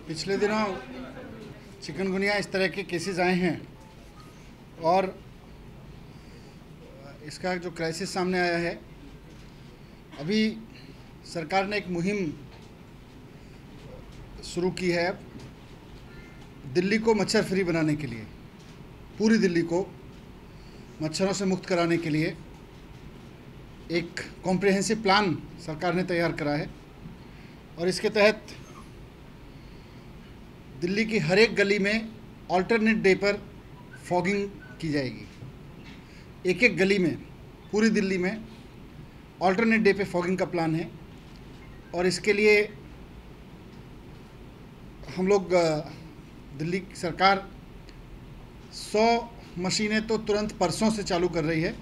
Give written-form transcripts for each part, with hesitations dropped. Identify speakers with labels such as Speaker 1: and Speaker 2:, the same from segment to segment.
Speaker 1: पिछले दिनों चिकनगुनिया इस तरह के केसेस आए हैं और इसका जो क्राइसिस सामने आया है, अभी सरकार ने एक मुहिम शुरू की है दिल्ली को मच्छर फ्री बनाने के लिए। पूरी दिल्ली को मच्छरों से मुक्त कराने के लिए एक कॉम्प्रिहेंसिव प्लान सरकार ने तैयार करा है और इसके तहत दिल्ली की हर एक गली में ऑल्टरनेट डे पर फॉगिंग की जाएगी। एक एक गली में पूरी दिल्ली में ऑल्टरनेट डे पे फॉगिंग का प्लान है और इसके लिए हम लोग दिल्ली सरकार 100 मशीनें तो तुरंत परसों से चालू कर रही है,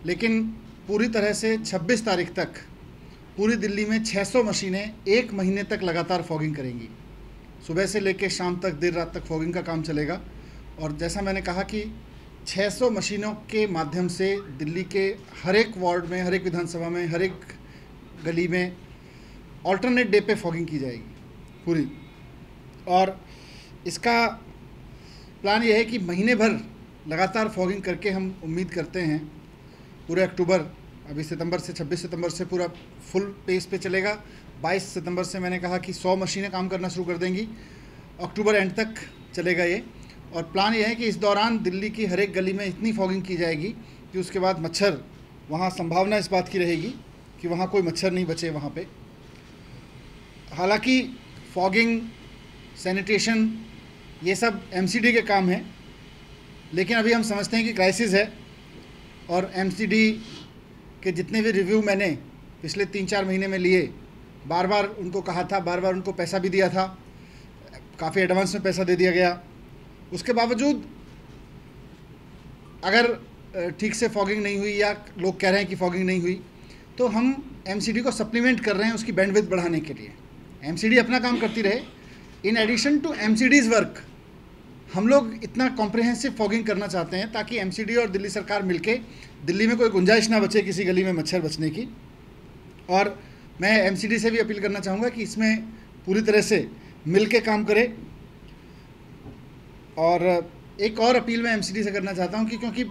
Speaker 1: लेकिन पूरी तरह से 26 तारीख तक पूरी दिल्ली में 600 मशीनें एक महीने तक लगातार फॉगिंग करेंगी। सुबह से लेकर शाम तक, देर रात तक फॉगिंग का काम चलेगा। और जैसा मैंने कहा कि 600 मशीनों के माध्यम से दिल्ली के हर एक वार्ड में, हर एक विधानसभा में, हर एक गली में ऑल्टरनेट डे पे फॉगिंग की जाएगी पूरी। और इसका प्लान ये है कि महीने भर लगातार फॉगिंग करके हम उम्मीद करते हैं पूरे अक्टूबर, अभी सितंबर से 26 सितंबर से पूरा फुल पेस पे चलेगा। 22 सितंबर से मैंने कहा कि 100 मशीनें काम करना शुरू कर देंगी। अक्टूबर एंड तक चलेगा ये। और प्लान ये है कि इस दौरान दिल्ली की हर एक गली में इतनी फॉगिंग की जाएगी कि उसके बाद मच्छर, वहाँ संभावना इस बात की रहेगी कि वहाँ कोई मच्छर नहीं बचे वहाँ पे। हालांकि फॉगिंग, सैनिटेशन ये सब एमसीडी के काम हैं, लेकिन अभी हम समझते हैं कि क्राइसिस है और एमसीडी के जितने भी रिव्यू मैंने पिछले 3-4 महीने में लिए, बार बार उनको कहा था, बार बार उनको पैसा भी दिया था, काफ़ी एडवांस में पैसा दे दिया गया। उसके बावजूद अगर ठीक से फॉगिंग नहीं हुई या लोग कह रहे हैं कि फॉगिंग नहीं हुई, तो हम एमसीडी को सप्लीमेंट कर रहे हैं उसकी बैंडविड्थ बढ़ाने के लिए। एमसीडी अपना काम करती रहे, इन एडिशन टू एमसीडीज़ वर्क हम लोग इतना कॉम्प्रिहेंसिव फॉगिंग करना चाहते हैं ताकि एमसीडी और दिल्ली सरकार मिलके दिल्ली में कोई गुंजाइश ना बचे किसी गली में मच्छर बचने की। और मैं एमसीडी से भी अपील करना चाहूँगा कि इसमें पूरी तरह से मिल के काम करे। और एक और अपील मैं एमसीडी से करना चाहता हूँ कि क्योंकि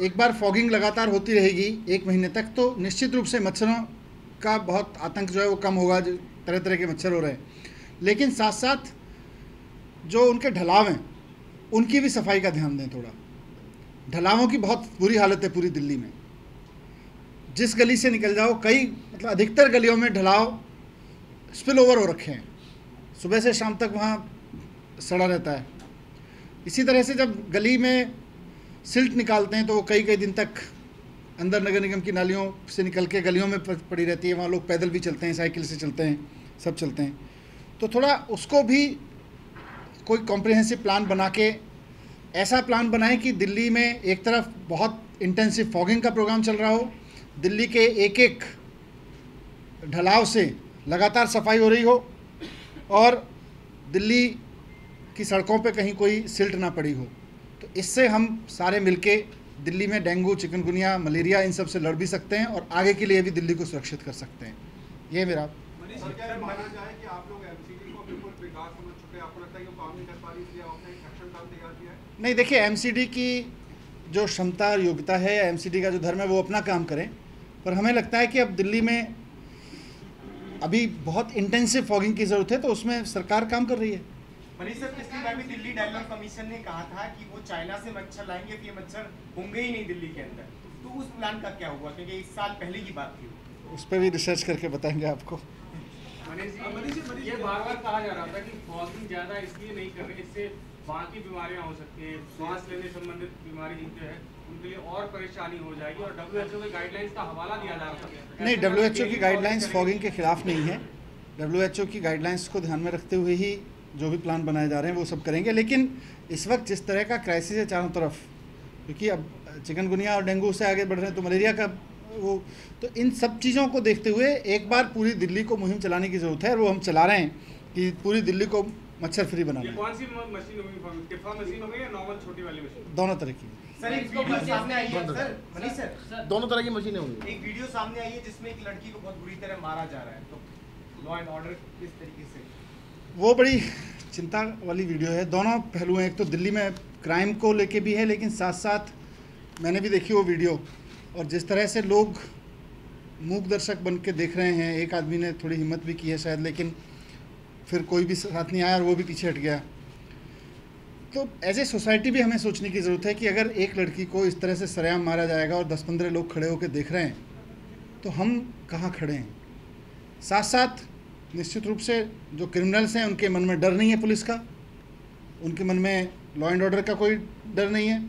Speaker 1: एक बार फॉगिंग लगातार होती रहेगी 1 महीने तक, तो निश्चित रूप से मच्छरों का बहुत आतंक जो है वो कम होगा, जो तरह तरह के मच्छर हो रहे हैं। लेकिन साथ साथ जो उनके ढलाव हैं उनकी भी सफाई का ध्यान दें थोड़ा। ढलावों की बहुत बुरी हालत है पूरी दिल्ली में। जिस गली से निकल जाओ, कई मतलब अधिकतर गलियों में ढलाव स्पिल ओवर हो रखे हैं, सुबह से शाम तक वहाँ सड़ा रहता है। इसी तरह से जब गली में सिल्ट निकालते हैं तो वो कई दिन तक अंदर नगर निगम की नालियों से निकल के गलियों में पड़ी रहती है। वहाँ लोग पैदल भी चलते हैं, साइकिल से चलते हैं, सब चलते हैं। तो थोड़ा उसको भी कोई कॉम्प्रिहेंसिव प्लान बना के, ऐसा प्लान बनाएं कि दिल्ली में एक तरफ बहुत इंटेंसिव फॉगिंग का प्रोग्राम चल रहा हो, दिल्ली के एक एक ढलाव से लगातार सफाई हो रही हो और दिल्ली की सड़कों पे कहीं कोई सिल्ट ना पड़ी हो। तो इससे हम सारे मिलके दिल्ली में डेंगू, चिकनगुनिया, मलेरिया इन सब से लड़ भी सकते हैं और आगे के लिए भी दिल्ली को सुरक्षित कर सकते हैं। ये मेरा नहीं, देखिए एमसीडी की जो क्षमता और योग्यता है, एमसीडी का जो धर्म है, वो अपना काम करें। पर हमें लगता है कि अब दिल्ली में अभी बहुत इंटेंसिव फॉगिंग की ज़रूरत है, तो उसमें सरकार काम कर रही है।
Speaker 2: मनीष सर, पिछली बार भी दिल्ली डेवलपमेंट कमीशन ने कहा था कि वो चाइना से मच्छर लाएंगे, तो ये मच्छर होंगे ही नहीं दिल्ली के अंदर। तो उस प्लान का क्या हुआ, क्योंकि 1 साल पहले की बात थी।
Speaker 1: उस पर भी रिसर्च करके बताएंगे आपको।
Speaker 3: मनीष जी, ये बार-बार कहा जा रहा था कि फॉगिंग ज़्यादा इसलिए नहीं कर रहे, इससे बाकी बीमारियां हो सकती हैं, सांस लेने संबंधित बीमारी जिनके है उनके लिए और परेशानी हो जाएगी। और WHO के गाइडलाइंस का हवाला दिया जा रहा था।
Speaker 1: नहीं, WHO की गाइडलाइंस फॉगिंग के खिलाफ नहीं है। WHO की गाइडलाइंस को ध्यान में रखते हुए ही जो भी प्लान बनाए जा रहे हैं वो सब करेंगे। लेकिन इस वक्त जिस तरह का क्राइसिस है चारों तरफ, क्योंकि अब चिकनगुनिया और डेंगू से आगे बढ़ रहे हैं तो मलेरिया का वो, तो इन सब चीज़ों को देखते हुए एक बार पूरी दिल्ली को मुहिम चलाने की ज़रूरत है और वो हम चला रहे हैं कि पूरी दिल्ली को मच्छर फ्री बनाना है।
Speaker 3: कौन सी मशीन होगी, टिफा मशीन होगी या नॉर्मल छोटी वाली मशीन?
Speaker 1: दोनों तरह की।
Speaker 2: सर, एक वीडियो सामने आई है सर, मनीष सर,
Speaker 4: दोनों तरह की मशीनें होंगी।
Speaker 2: एक वीडियो सामने आई है जिसमें एक लड़की को बहुत बुरी तरह मारा जा रहा है, तो लॉ एंड ऑर्डर किस तरीके से?
Speaker 1: वो बड़ी चिंता वाली वीडियो है। दोनों पहलू हैं, एक तो दिल्ली में क्राइम को लेके भी है, लेकिन साथ साथ मैंने भी देखी वो वीडियो, और जिस तरह से लोग मूक दर्शक बन के देख रहे हैं। एक आदमी ने थोड़ी हिम्मत भी की है शायद, लेकिन फिर कोई भी साथ नहीं आया और वो भी पीछे हट गया। तो एज ए सोसाइटी भी हमें सोचने की ज़रूरत है कि अगर एक लड़की को इस तरह से सरेआम मारा जाएगा और 10-15 लोग खड़े होकर देख रहे हैं, तो हम कहाँ खड़े हैं। साथ साथ निश्चित रूप से जो क्रिमिनल्स हैं उनके मन में डर नहीं है पुलिस का, उनके मन में लॉ एंड ऑर्डर का कोई डर नहीं है,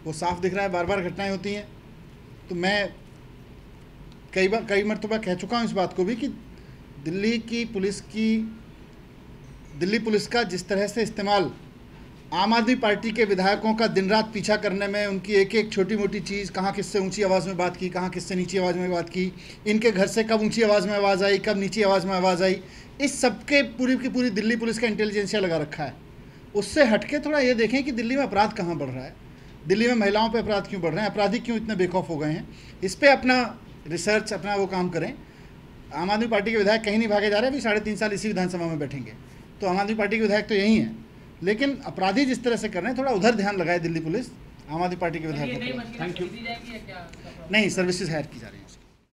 Speaker 1: वो साफ दिख रहा है, बार बार घटनाएं होती हैं। तो मैं कई मरतबा कह चुका हूँ इस बात को भी कि दिल्ली पुलिस का जिस तरह से इस्तेमाल आम आदमी पार्टी के विधायकों का दिन रात पीछा करने में, उनकी एक एक छोटी मोटी चीज़, कहाँ किससे ऊंची आवाज़ में बात की, कहाँ किससे नीची आवाज़ में बात की, इनके घर से कब ऊंची आवाज़ में आवाज़ आई, कब नीची आवाज़ में आवाज़ आई, इस सब के पूरी की पूरी दिल्ली पुलिस का इंटेलिजेंसिया लगा रखा है। उससे हटके थोड़ा ये देखें कि दिल्ली में अपराध कहाँ बढ़ रहा है, दिल्ली में महिलाओं पर अपराध क्यों बढ़ रहे हैं, अपराधी क्यों इतने बेखौफ हो गए हैं। इस पर अपना रिसर्च, अपना वो काम करें। आम आदमी पार्टी के विधायक कहीं नहीं भागे जा रहे, अभी 3.5 साल इसी विधानसभा में बैठेंगे, तो आम आदमी पार्टी के विधायक तो यही हैं, लेकिन अपराधी जिस तरह से कर रहे हैं थोड़ा उधर ध्यान लगाए दिल्ली पुलिस आम आदमी पार्टी के विधायकों को। Thank you. नहीं, सर्विसेज हायर की जा रही हैं।